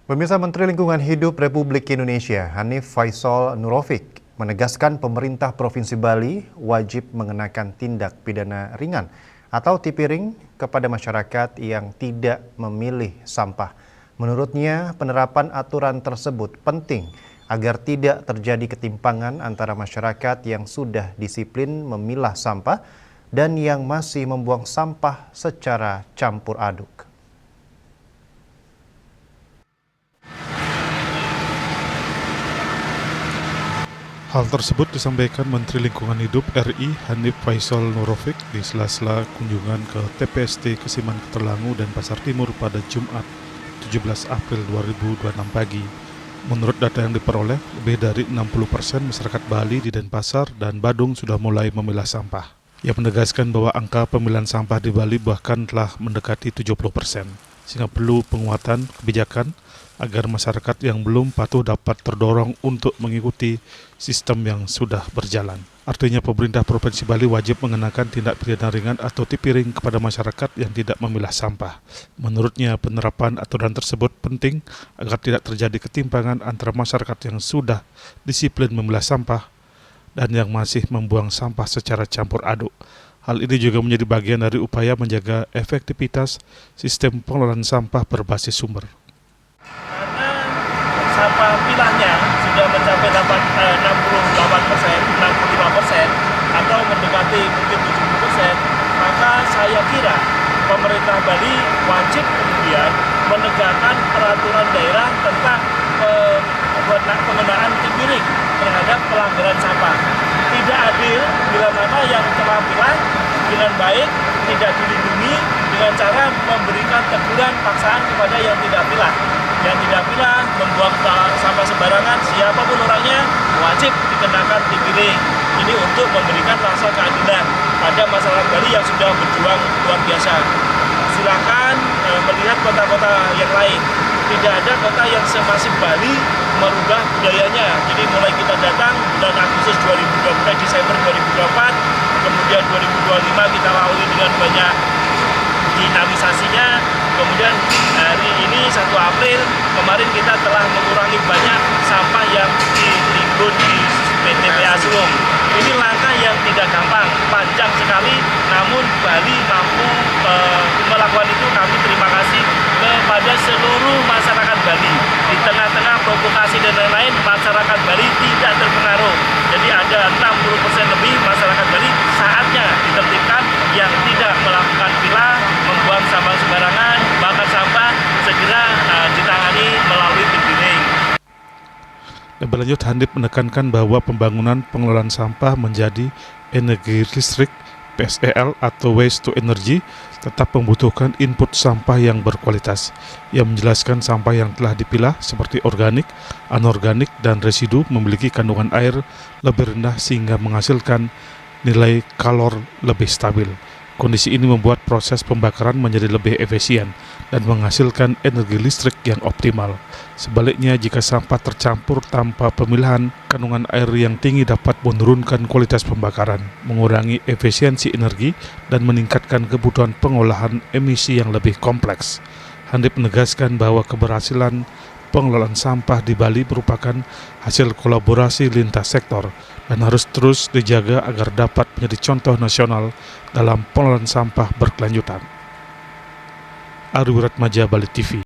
Pemirsa, Menteri Lingkungan Hidup Republik Indonesia Hanif Faisal Nurofik menegaskan pemerintah Provinsi Bali wajib mengenakan tindak pidana ringan atau tipiring kepada masyarakat yang tidak memilih sampah. Menurutnya, penerapan aturan tersebut penting agar tidak terjadi ketimpangan antara masyarakat yang sudah disiplin memilah sampah dan yang masih membuang sampah secara campur aduk. Hal tersebut disampaikan Menteri Lingkungan Hidup RI Hanif Faisal Nurofik di sela-sela kunjungan ke TPST Kesiman Keterlangu dan Pasar Timur pada Jumat 17 April 2026 pagi. Menurut data yang diperoleh, lebih dari 60% masyarakat Bali di Denpasar dan Badung sudah mulai memilah sampah. Ia menegaskan bahwa angka pemilahan sampah di Bali bahkan telah mendekati 70%, sehingga perlu penguatan kebijakan agar masyarakat yang belum patuh dapat terdorong untuk mengikuti sistem yang sudah berjalan. Artinya pemerintah Provinsi Bali wajib mengenakan tindak pidana ringan atau tipiring kepada masyarakat yang tidak memilah sampah. Menurutnya penerapan aturan tersebut penting agar tidak terjadi ketimpangan antara masyarakat yang sudah disiplin memilah sampah dan yang masih membuang sampah secara campur aduk. Hal ini juga menjadi bagian dari upaya menjaga efektivitas sistem pengelolaan sampah berbasis sumber. Sampah pilahnya sudah mencapai 68%, 65% atau mendekati mungkin 70%, maka saya kira pemerintah Bali wajib kemudian menegakkan peraturan daerah tentang penggunaan tipiring terhadap pelanggaran sampah. Tidak adil bila mana yang telah pilah dengan baik tidak dilindungi dengan cara memberikan teguran paksaan kepada yang tidak pilah. Yang tidak pilah membuang sampah sembarangan, siapapun orangnya wajib dikenakan tipiring. Ini untuk memberikan rasa keadilan pada masyarakat Bali yang sudah berjuang luar biasa. Silakan melihat kota-kota yang lain. Tidak ada kota yang semasif Bali merubah budayanya. Jadi mulai kita datang bulan Agustus 2024, Desember 2024, kemudian 2025 kita lalui dengan banyak dinamisasinya. Kemudian hari ini 1 April kemarin kita telah mengurangi banyak sampah yang ditimbun di PT PA Sulung. Ini langkah yang tidak gampang, panjang sekali, namun Bali mampu melakukan itu. Kami terima kasih kepada seluruh masyarakat Bali. Di tengah-tengah provokasi dan lain-lain, masyarakat Bali tidak terpengaruh. Jadi ada 60% lebih masyarakat Bali saatnya ditertibkan yang tidak melakukan pilah, membuang sampah sembarangan, bakar sampah, segera ditangani melalui tipiring. Lebih lanjut, Hanif menekankan bahwa pembangunan pengelolaan sampah menjadi energi listrik PSEL atau waste to energy tetap membutuhkan input sampah yang berkualitas. Ia menjelaskan sampah yang telah dipilah seperti organik, anorganik, dan residu memiliki kandungan air lebih rendah sehingga menghasilkan nilai kalor lebih stabil. Kondisi ini membuat proses pembakaran menjadi lebih efisien dan menghasilkan energi listrik yang optimal. Sebaliknya, jika sampah tercampur tanpa pemilahan, kandungan air yang tinggi dapat menurunkan kualitas pembakaran, mengurangi efisiensi energi, dan meningkatkan kebutuhan pengolahan emisi yang lebih kompleks. Hanif menegaskan bahwa keberhasilan pengelolaan sampah di Bali merupakan hasil kolaborasi lintas sektor dan harus terus dijaga agar dapat menjadi contoh nasional dalam pengelolaan sampah berkelanjutan. Arwi Ratmaja, Bali TV.